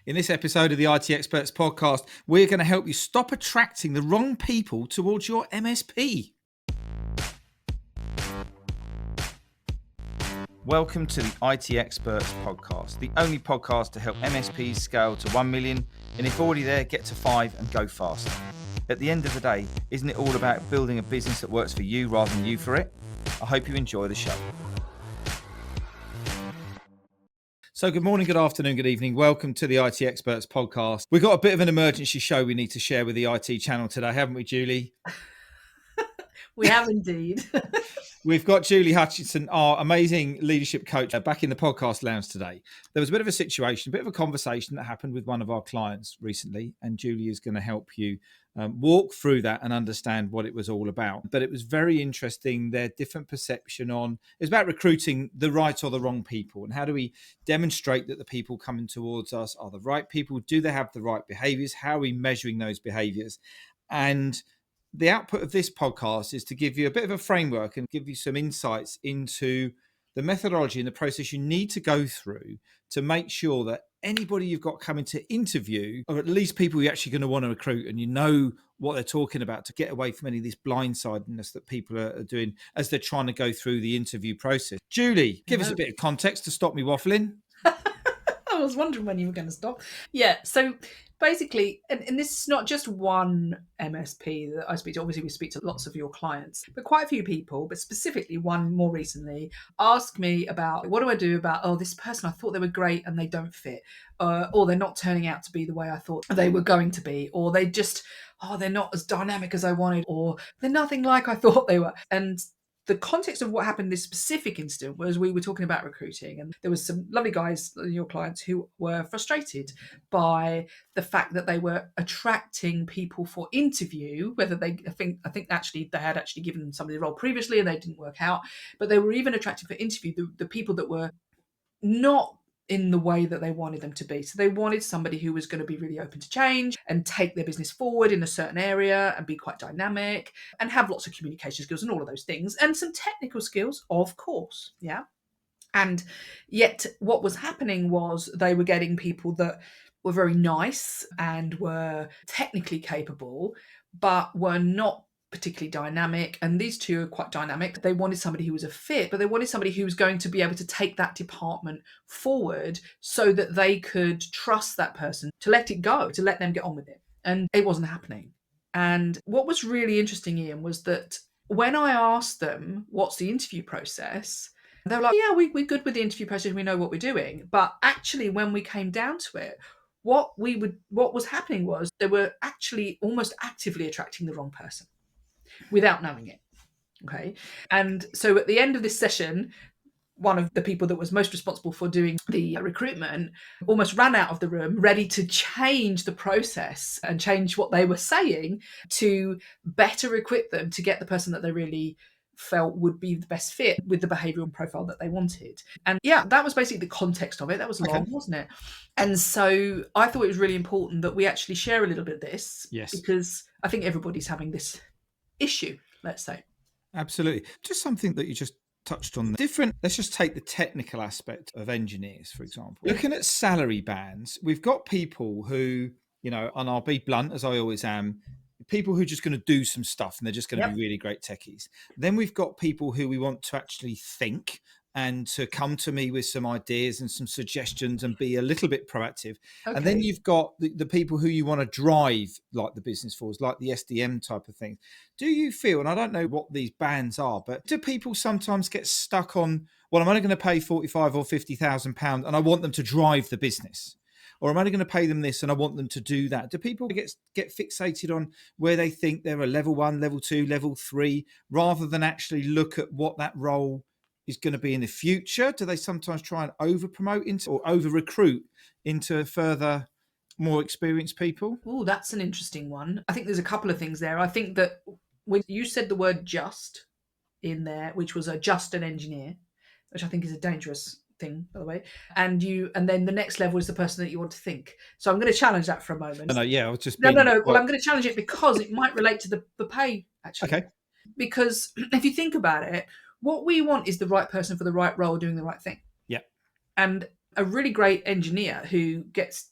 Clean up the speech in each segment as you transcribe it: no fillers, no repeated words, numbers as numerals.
In this episode of the IT Experts podcast, we're going to help you stop attracting the wrong people towards your MSP. Welcome to the IT Experts podcast, the only podcast to help MSPs scale to 1 million, and if already there, get to 5 and go faster. At the end of the day, isn't it all about building a business that works for you rather than you for it? I hope you enjoy the show. So good morning, good afternoon, good evening. Welcome to the IT Experts podcast. We've got a bit of an emergency show we need to share with the IT channel today, haven't we, Julie? We have indeed. We've got Julie Hutchison, our amazing leadership coach, back in the podcast lounge today. There was a bit of a situation, a bit of a conversation that happened with one of our clients recently, and Julie is going to help you walk through that and understand what it was all about. But it was very interesting, their different perception on, it was about recruiting the right or the wrong people, and how do we demonstrate that the people coming towards us are the right people? Do they have the right behaviours? How are we measuring those behaviours? And the output of this podcast is to give you a bit of a framework and give you some insights into the methodology and the process you need to go through to make sure that anybody you've got coming to interview, or at least people you're actually going to want to recruit, and you know what they're talking about, to get away from any of this blindsidedness that people are doing as they're trying to go through the interview process. Julie, give us a bit of context to stop me waffling. I was wondering when you were going to stop. Yeah, so basically, and this is not just one MSP that I speak to. Obviously, we speak to lots of your clients, but quite a few people, but specifically one more recently, asked me about, what do I do about, this person, I thought they were great and they don't fit, or they're not turning out to be the way I thought they were going to be, or they just, they're not as dynamic as I wanted, or they're nothing like I thought they were. And the context of what happened in this specific incident was we were talking about recruiting, and there was some lovely guys, your clients, who were frustrated by the fact that they were attracting people for interview, whether I think actually they had actually given somebody the role previously and they didn't work out, but they were even attracting for interview the people that were not in the way that they wanted them to be. So they wanted somebody who was going to be really open to change and take their business forward in a certain area and be quite dynamic and have lots of communication skills and all of those things, and some technical skills, of course. Yeah. And yet what was happening was they were getting people that were very nice and were technically capable, but were not particularly dynamic. And these two are quite dynamic. They wanted somebody who was a fit, but they wanted somebody who was going to be able to take that department forward so that they could trust that person to let it go, to let them get on with it. And it wasn't happening. And what was really interesting, Ian, was that when I asked them, what's the interview process? They were like, yeah, we're good with the interview process. We know what we're doing. But actually, when we came down to it, what was happening was they were actually almost actively attracting the wrong person without knowing it. Okay. And so at the end of this session, one of the people that was most responsible for doing the recruitment almost ran out of the room, ready to change the process and change what they were saying to better equip them to get the person that they really felt would be the best fit with the behavioural profile that they wanted. And yeah, that was basically the context of it. That was long, wasn't it? And so I thought it was really important that we actually share a little bit of this. Yes. Because I think everybody's having this issue, let's say. Absolutely. Just something that you just touched on. Let's just take the technical aspect of engineers, for example. Looking at salary bands, we've got people who, and I'll be blunt as I always am, people who are just going to do some stuff and they're just going to be really great techies. Then we've got people who we want to actually think and to come to me with some ideas and some suggestions and be a little bit proactive. Okay. And then you've got the people who you want to drive, like the business force, like the SDM type of thing. Do you feel, and I don't know what these bands are, but do people sometimes get stuck on, well, I'm only going to pay 45 or 50,000 pounds and I want them to drive the business? Or I'm only going to pay them this and I want them to do that? Do people get fixated on where they think they're a level 1, level 2, level 3, rather than actually look at what that role is going to be in the future? Do they sometimes try and over-promote into or over-recruit into further, more experienced people? Oh, that's an interesting one. I think there's a couple of things there. I think that when you said the word just in there, which was a just an engineer, which I think is a dangerous thing, by the way, and then the next level is the person that you want to think. So I'm going to challenge that for a moment. No, I was just no. Well, I'm going to challenge it because it might relate to the pay, actually. Okay. Because if you think about it, what we want is the right person for the right role doing the right thing. Yeah. And a really great engineer who gets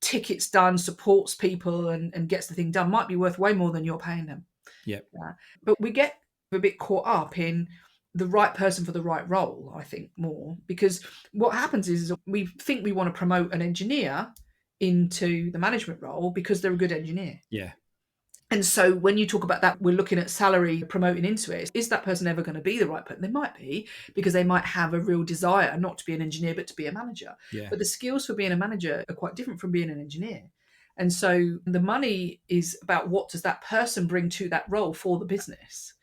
tickets done, supports people and gets the thing done might be worth way more than you're paying them. Yeah. But we get a bit caught up in the right person for the right role, I think, more, because what happens is we think we want to promote an engineer into the management role because they're a good engineer. Yeah. And so when you talk about that, we're looking at salary promoting into it. Is that person ever going to be the right person? They might be, because they might have a real desire not to be an engineer, but to be a manager. Yeah. But the skills for being a manager are quite different from being an engineer. And so the money is about what does that person bring to that role for the business.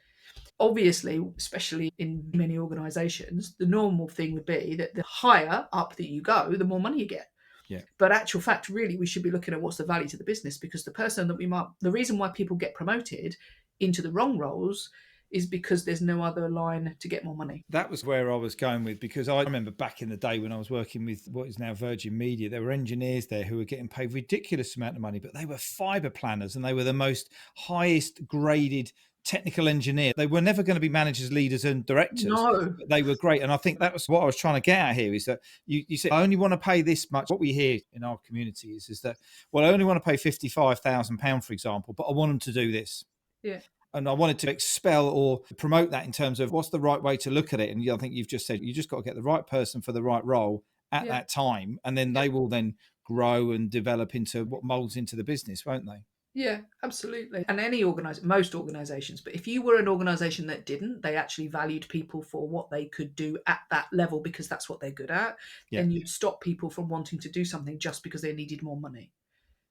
Obviously, especially in many organizations, the normal thing would be that the higher up that you go, the more money you get. Yeah. But actual fact, really, we should be looking at what's the value to the business, because the person that the reason why people get promoted into the wrong roles is because there's no other line to get more money. That was where I was going with, because I remember back in the day when I was working with what is now Virgin Media, there were engineers there who were getting paid ridiculous amount of money, but they were fiber planners and they were the most highest graded technical engineer. They were never going to be managers, leaders and directors. No. But they were great. And I think that was what I was trying to get at here, is that you said, I only want to pay this much. What we hear in our community is that, well, I only want to pay £55,000, for example, but I want them to do this. Yeah. And I wanted to expel or promote that in terms of what's the right way to look at it. And I think you've just said, you just got to get the right person for the right role at that time. And then they will then grow and develop into what molds into the business, won't they? Yeah, absolutely. And most organizations, but if you were an organization that didn't, they actually valued people for what they could do at that level because that's what they're good at, then you'd stop people from wanting to do something just because they needed more money.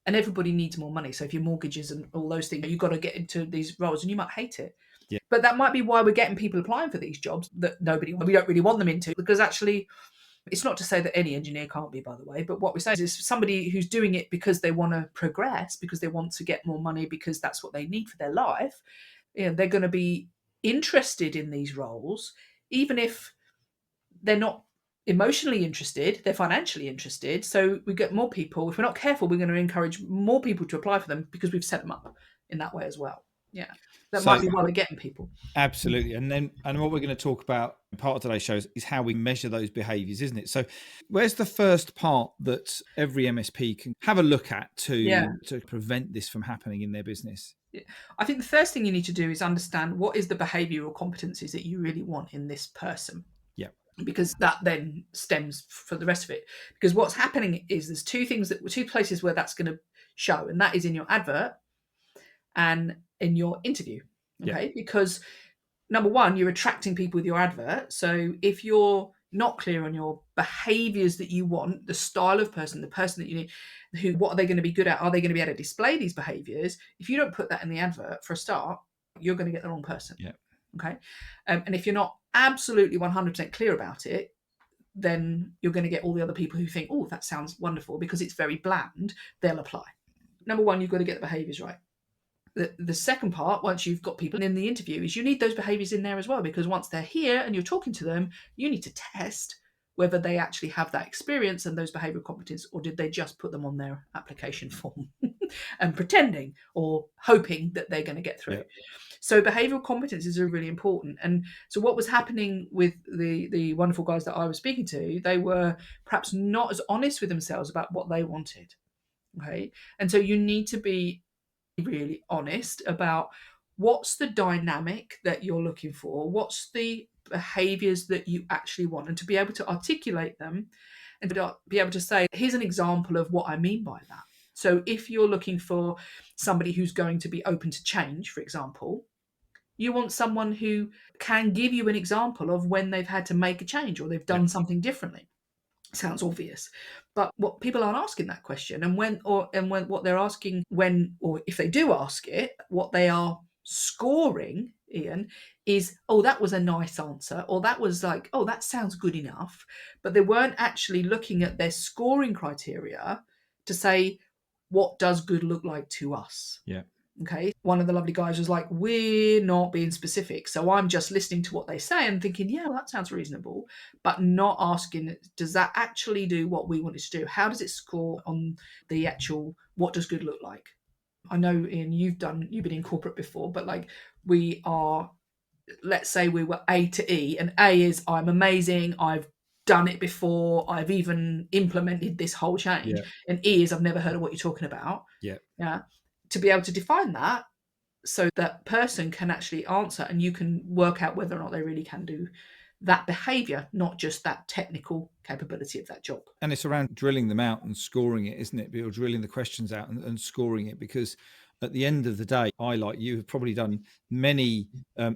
And everybody needs more money. So if your mortgages and all those things, you've got to get into these roles and you might hate it. Yeah. But that might be why we're getting people applying for these jobs that we don't really want them into, because actually it's not to say that any engineer can't be, by the way, but what we say is somebody who's doing it because they want to progress, because they want to get more money, because that's what they need for their life. You know, they're going to be interested in these roles, even if they're not emotionally interested, they're financially interested. So we get more people. If we're not careful, we're going to encourage more people to apply for them because we've set them up in that way as well. Yeah. That might be why we're getting people. Absolutely. And what we're going to talk about in part of today's show is how we measure those behaviours, isn't it? So where's the first part that every MSP can have a look at to prevent this from happening in their business? Yeah. I think the first thing you need to do is understand what is the behavioural competencies that you really want in this person. Yeah. Because that then stems for the rest of it. Because what's happening is there's two places where that's going to show, and that is in your advert and in your interview. Okay. Yeah. Because number one, you're attracting people with your advert. So if you're not clear on your behaviors that you want, the style of person, the person that you need, what are they going to be good at? Are they going to be able to display these behaviors? If you don't put that in the advert for a start, you're going to get the wrong person. Yeah. Okay. And if you're not absolutely 100% clear about it, then you're going to get all the other people who think, oh, that sounds wonderful, because it's very bland, they'll apply. Number one, you've got to get the behaviors right. The second part, once you've got people in the interview, is you need those behaviors in there as well, because once they're here and you're talking to them, you need to test whether they actually have that experience and those behavioral competencies, or did they just put them on their application form and pretending or hoping that they're going to get through. Yeah. So behavioral competencies are really important. And so what was happening with the wonderful guys that I was speaking to, they were perhaps not as honest with themselves about what they wanted. Okay. And so you need to be really honest about what's the dynamic that you're looking for, what's the behaviors that you actually want, and to be able to articulate them and to be able to say, here's an example of what I mean by that. So if you're looking for somebody who's going to be open to change, for example, you want someone who can give you an example of when they've had to make a change or they've done something differently. Sounds obvious, but what people aren't asking that question, and when what they're asking, when or if they do ask it, what they are scoring, Ian, is, oh, that was a nice answer, or that was like, oh, that sounds good enough, but they weren't actually looking at their scoring criteria to say, what does good look like to us? Yeah. Okay. One of the lovely guys was like, we're not being specific. So I'm just listening to what they say and thinking, yeah, well, that sounds reasonable, but not asking, does that actually do what we want it to do? How does it score on the actual, what does good look like? I know, Ian, you've been in corporate before, but like we are, let's say we were A to E, and A is I'm amazing, I've done it before, I've even implemented this whole change, and E is I've never heard of what you're talking about. Yeah. To be able to define that so that person can actually answer, and you can work out whether or not they really can do that behavior, not just that technical capability of that job. And it's around drilling them out and scoring it, isn't it? You're drilling the questions out and scoring it, because at the end of the day, I, like you, have probably done many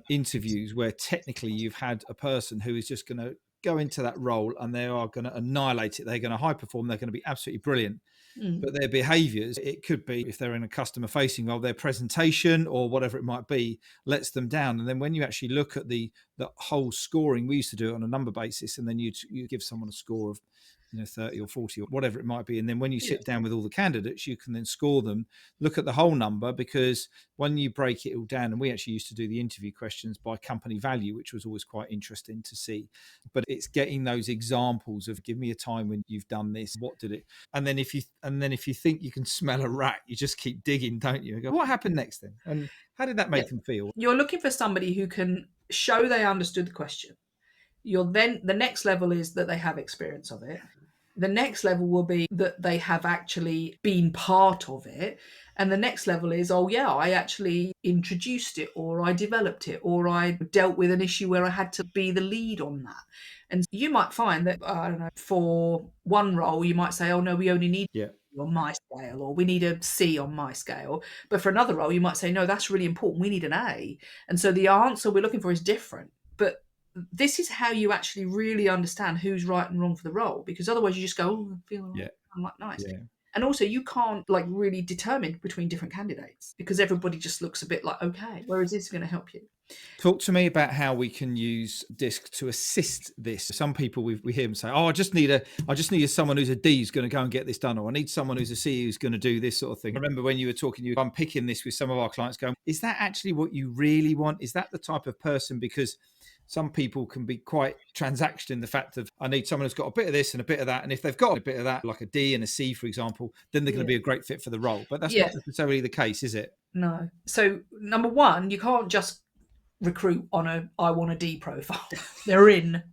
interviews where technically you've had a person who is just going to go into that role and they are going to annihilate it. They're going to high perform. They're going to be absolutely brilliant. But their behaviors, it could be, if they're in a customer facing role, their presentation or whatever it might be lets them down. And then when you actually look at the whole scoring, we used to do it on a number basis, and then you give someone a score of 30 or 40 or whatever it might be. And then when you sit down with all the candidates, you can then score them, look at the whole number, because when you break it all down, and we actually used to do the interview questions by company value, which was always quite interesting to see. But it's getting those examples of, give me a time when you've done this, what did it? And then if you think you can smell a rat, you just keep digging, don't you? And go, what happened next then? And how did that make them feel? You're looking for somebody who can show they understood the question. The next level is that they have experience of it. The next level will be that they have actually been part of it. And the next level is, I actually introduced it, or I developed it, or I dealt with an issue where I had to be the lead on that. And you might find that, I don't know, for one role, you might say, oh no, we only need on my scale, or we need a C on my scale. But for another role, you might say, no, that's really important. We need an A. And so the answer we're looking for is different. But this is how you actually really understand who's right and wrong for the role, because otherwise you just go, oh, I feel I'm like nice. Yeah. And also you can't really determine between different candidates, because everybody just looks a bit like, okay, where is this going to help you? Talk to me about how we can use DISC to assist this. Some people we hear them say, oh, I just need someone who's a D who's going to go and get this done, or I need someone who's a C who's going to do this sort of thing. I remember when you were talking, I'm picking this with some of our clients going, is that actually what you really want? Is that the type of person? Because some people can be quite transactional in the fact of, I need someone who's got a bit of this and a bit of that. And if they've got a bit of that, like a D and a C, for example, then they're going to be a great fit for the role. But that's not necessarily the case, is it? No. So number one, you can't just recruit on a I want a D profile. They're in.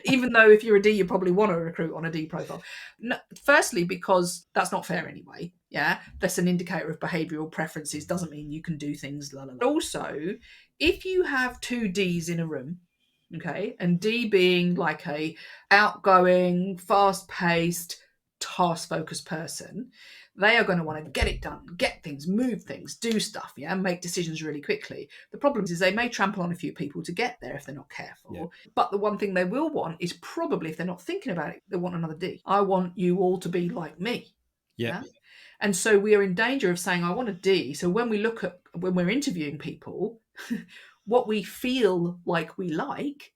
Even though if you're a D, you probably want to recruit on a D profile. No, firstly, because that's not fair anyway. Yeah, that's an indicator of behavioural preferences. Doesn't mean you can do things. Also, if you have two Ds in a room, okay, and D being like a outgoing, fast-paced, task-focused person, they are going to want to get it done, get things, move things, do stuff, and make decisions really quickly. The problem is they may trample on a few people to get there if they're not careful. Yeah. But the one thing they will want is probably, if they're not thinking about it, they want another D. I want you all to be like me. Yeah. And so we are in danger of saying, I want a D. So when we're interviewing people, what we feel like we like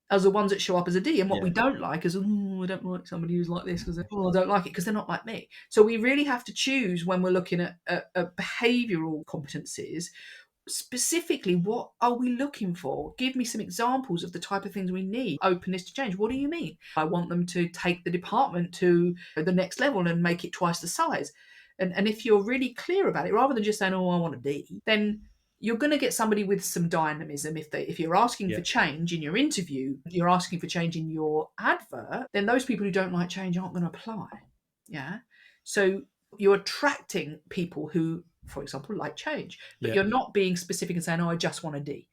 as the ones that show up as a D, and what we don't like is, I don't like somebody who's like this because I don't like it because they're not like me. So we really have to choose when we're looking at behavioural competencies, specifically, what are we looking for? Give me some examples of the type of things we need. Openness to change. What do you mean? I want them to take the department to the next level and make it twice the size. And if you're really clear about it, rather than just saying, I want a D, then you're going to get somebody with some dynamism. If you're asking for change in your interview, you're asking for change in your advert, then those people who don't like change aren't going to apply. Yeah. So you're attracting people who, for example, like change, but you're not being specific and saying, I just want a D.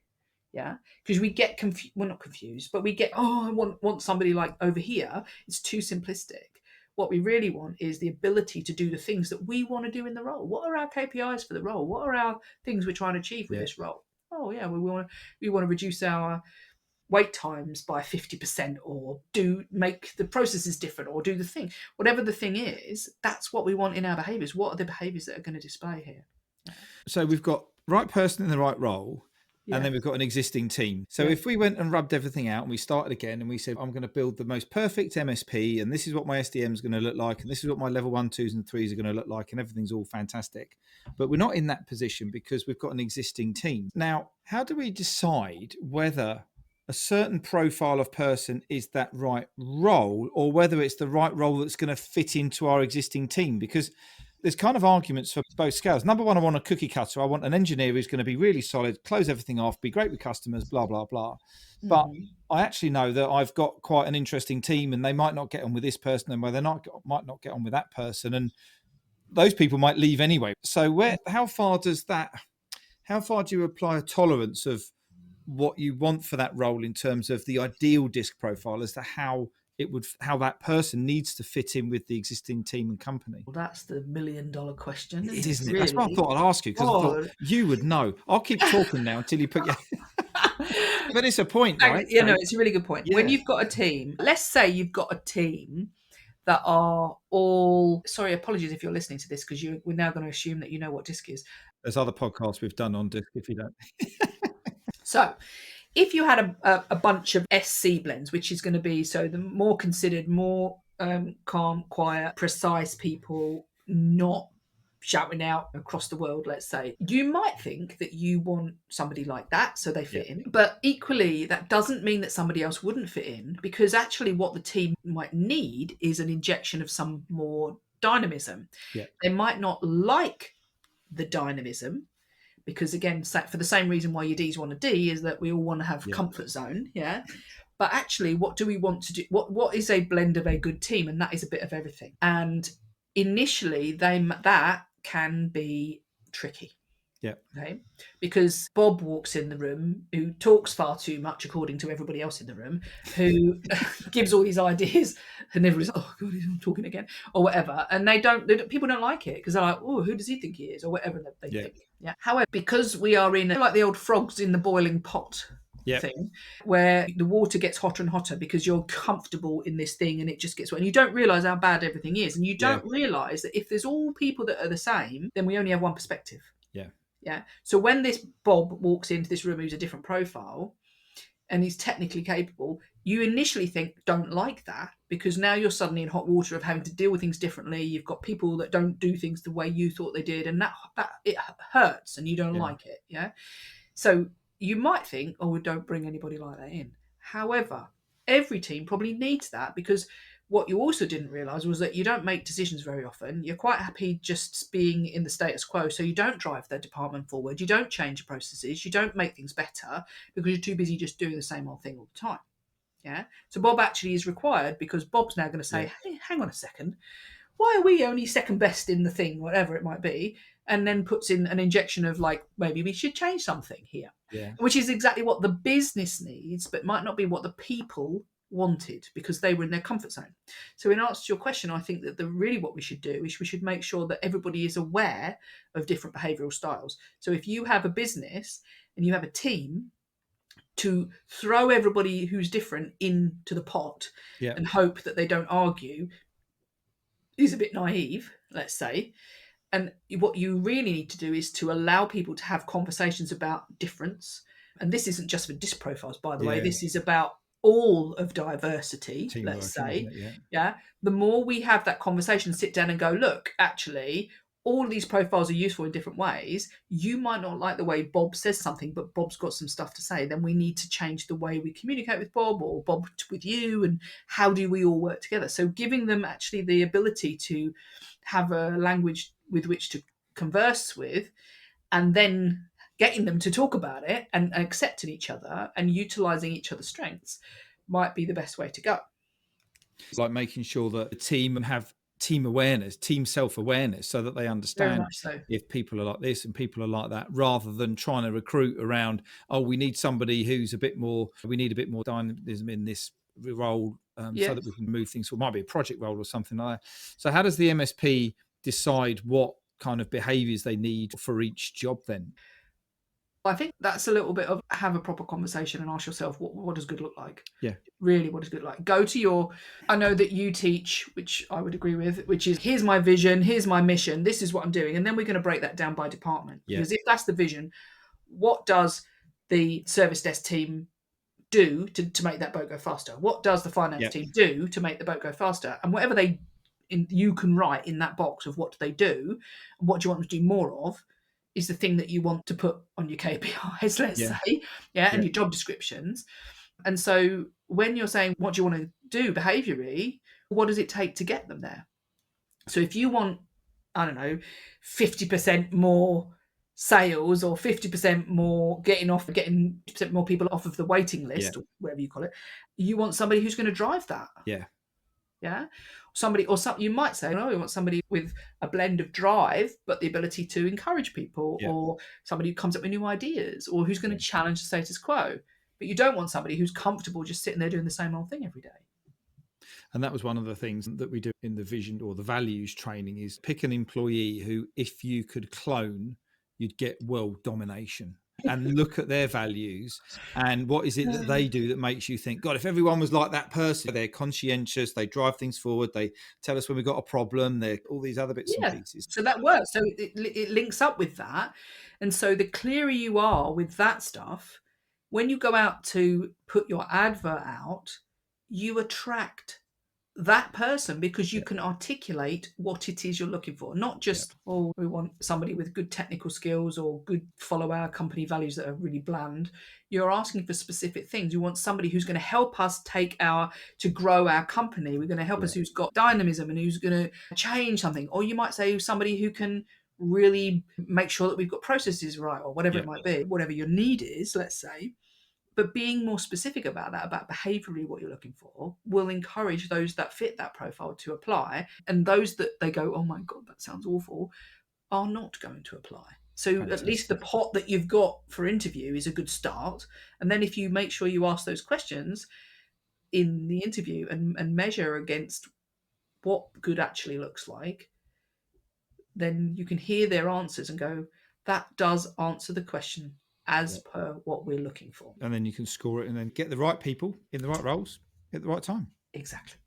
Yeah. Because we get confused. We're not confused, but we get, I want somebody like over here. It's too simplistic. What we really want is the ability to do the things that we want to do in the role. What are our KPIs for the role? What are our things we're trying to achieve with this role? Oh yeah, we want to reduce our wait times by 50%, or make the processes different, or do the thing. Whatever the thing is, that's what we want in our behaviours. What are the behaviours that are going to display here? So we've got right person in the right role. And then we've got an existing team. So if we went and rubbed everything out and we started again and we said, I'm going to build the most perfect MSP, and this is what my SDM is going to look like, and this is what my level 1, 2s and 3s are going to look like, and everything's all fantastic. But we're not in that position because we've got an existing team. Now, how do we decide whether a certain profile of person is that right role, or whether it's the right role that's going to fit into our existing team? Because there's kind of arguments for both scales. Number one, I want a cookie cutter. I want an engineer who's going to be really solid, close everything off, be great with customers, blah, blah, blah. But I actually know that I've got quite an interesting team, and they might not get on with this person, and they might not get on with that person. And those people might leave anyway. So how far do you apply a tolerance of what you want for that role in terms of the ideal disc profile as to how that person needs to fit in with the existing team and company? Well, that's the $1 million question, Isn't it? really? That's what I thought I'd ask you, because I thought you would know. I'll keep talking now until you put your... But it's a point, right? Yeah, no, it's a really good point. Yeah. When you've got a team, let's say you've got a team that are all... Sorry, apologies if you're listening to this, because we're now going to assume that you know what disc is. There's other podcasts we've done on disc if you don't. So if you had a bunch of SC blends, which is going to be the more considered, more calm, quiet, precise people, not shouting out across the world, let's say, you might think that you want somebody like that so they fit in. But equally, that doesn't mean that somebody else wouldn't fit in, because actually what the team might need is an injection of some more dynamism. They might not like the dynamism, because again, for the same reason why your Ds want a D is that we all want to have comfort zone. But actually, what do we want to do? What is a blend of a good team? And that is a bit of everything. And initially, that can be tricky. Okay. Because Bob walks in the room, who talks far too much, according to everybody else in the room, who gives all these ideas, and everybody's like, oh God, he's talking again, or whatever. And people don't like it, because they're like, oh, who does he think he is, or whatever they think. However, because we are in like the old frogs in the boiling pot thing, where the water gets hotter and hotter because you're comfortable in this thing, and it just gets wet, and you don't realize how bad everything is, and you don't realize that if there's all people that are the same, then we only have one perspective. So when this Bob walks into this room who's a different profile, and he's technically capable, you initially think, don't like that, because now you're suddenly in hot water of having to deal with things differently. You've got people that don't do things the way you thought they did, and that it hurts, and you don't like it. So you might think, oh, we don't bring anybody like that in. However, every team probably needs that, because what you also didn't realise was that you don't make decisions very often. You're quite happy just being in the status quo. So you don't drive the department forward. You don't change processes. You don't make things better, because you're too busy just doing the same old thing all the time. So Bob actually is required, because Bob's now going to say, hey, hang on a second. Why are we only second best in the thing, whatever it might be? And then puts in an injection of like, maybe we should change something here. Which is exactly what the business needs, but might not be what the people wanted, because they were in their comfort zone. So in answer to your question, I think that really what we should do is we should make sure that everybody is aware of different behavioural styles. So if you have a business and you have a team, to throw everybody who's different into the pot and hope that they don't argue is a bit naive, let's say. And what you really need to do is to allow people to have conversations about difference. And this isn't just for disc profiles, by the way. This is about all of diversity, teamwork, let's say. The more we have that conversation, sit down and go, look, actually, all of these profiles are useful in different ways. You might not like the way Bob says something, but Bob's got some stuff to say. Then we need to change the way we communicate with Bob, or Bob with you, and how do we all work together? So giving them actually the ability to have a language with which to converse with, and then getting them to talk about it and accepting each other and utilising each other's strengths might be the best way to go. Like making sure that the team have team awareness, team self-awareness, so that they understand if people are like this and people are like that, rather than trying to recruit around, oh, we need somebody who's we need a bit more dynamism in this role, so that we can move things. So it might be a project role or something like that. So how does the MSP decide what kind of behaviours they need for each job then? I think that's a little bit of have a proper conversation and ask yourself, what does good look like? Really, what does good look like? Go to I know that you teach, which I would agree with, which is, here's my vision, here's my mission, this is what I'm doing. And then we're going to break that down by department. Because if that's the vision, what does the service desk team do to make that boat go faster? What does the finance team do to make the boat go faster? And whatever you can write in that box of what do they do, and what do you want them to do more of, is the thing that you want to put on your KPIs, let's say, and your job descriptions. And so when you're saying, what do you want to do behaviourally, what does it take to get them there? So if you want I don't know, 50% more sales or 50% more getting 50% more people off of the waiting list, or whatever you call it. You want somebody who's going to drive that. Yeah. Yeah. You might say, no, we want somebody with a blend of drive, but the ability to encourage people, or somebody who comes up with new ideas, or who's going to challenge the status quo. But you don't want somebody who's comfortable just sitting there doing the same old thing every day. And that was one of the things that we do in the vision or the values training, is pick an employee who, if you could clone, you'd get world domination. And look at their values and what is it that they do that makes you think, God, if everyone was like that person, they're conscientious, they drive things forward, they tell us when we've got a problem, they're all these other bits and pieces. So that works. So it links up with that. And so the clearer you are with that stuff, when you go out to put your advert out, you attract that person because you can articulate what it is you're looking for. Not just, we want somebody with good technical skills or good follow our company values that are really bland. You're asking for specific things. You want somebody who's going to help us to grow our company. We're going to help us, who's got dynamism and who's going to change something. Or you might say somebody who can really make sure that we've got processes right, or whatever it might be, whatever your need is, let's say. But being more specific about that, about behaviourally what you're looking for, will encourage those that fit that profile to apply. And those that they go, oh my God, that sounds awful, are not going to apply. So at least the pot that you've got for interview is a good start. And then if you make sure you ask those questions in the interview and measure against what good actually looks like, then you can hear their answers and go, that does answer the question as per what we're looking for. And then you can score it and then get the right people in the right roles at the right time. Exactly.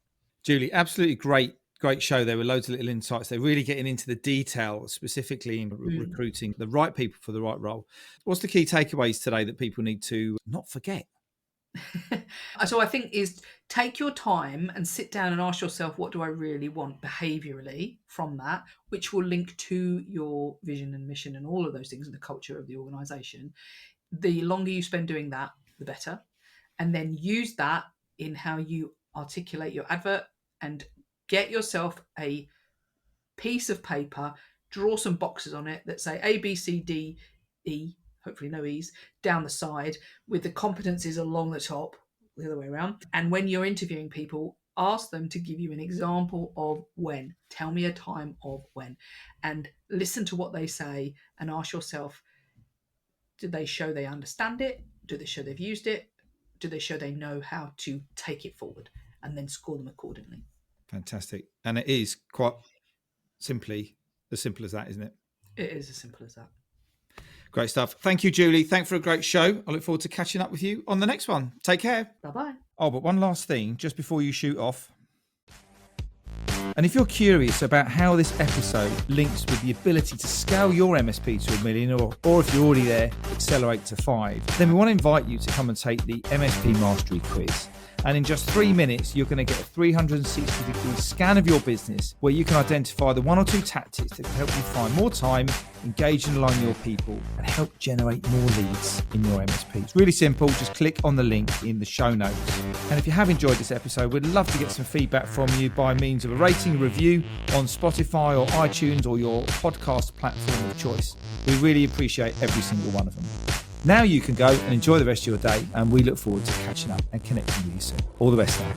Julie, absolutely great show. There were loads of little insights. They're really getting into the detail, specifically in recruiting the right people for the right role. What's the key takeaways today that people need to not forget? So I think is take your time and sit down and ask yourself, what do I really want behaviourally from that, which will link to your vision and mission and all of those things and the culture of the organisation. The longer you spend doing that, the better. And then use that in how you articulate your advert, and get yourself a piece of paper, draw some boxes on it that say A, B, C, D, E, hopefully no E's, down the side, with the competencies along the top, the other way around. And when you're interviewing people, ask them to give you an example of when. Tell me a time of when. And listen to what they say and ask yourself, do they show they understand it? Do they show they've used it? Do they show they know how to take it forward? And then score them accordingly. Fantastic. And it is quite simply as simple as that, isn't it? It is as simple as that. Great stuff. Thank you, Julie. Thanks for a great show. I look forward to catching up with you on the next one. Take care. Bye-bye. Oh, but one last thing, just before you shoot off. And if you're curious about how this episode links with the ability to scale your MSP to $1 million, or if you're already there, accelerate to 5, then we want to invite you to come and take the MSP Mastery Quiz. And in just 3 minutes, you're going to get a 360-degree scan of your business where you can identify the 1 or 2 tactics that can help you find more time, engage and align your people, and help generate more leads in your MSP. It's really simple. Just click on the link in the show notes. And if you have enjoyed this episode, we'd love to get some feedback from you by means of a rating, review on Spotify or iTunes or your podcast platform of choice. We really appreciate every single one of them. Now you can go and enjoy the rest of your day, and we look forward to catching up and connecting with you soon. All the best now.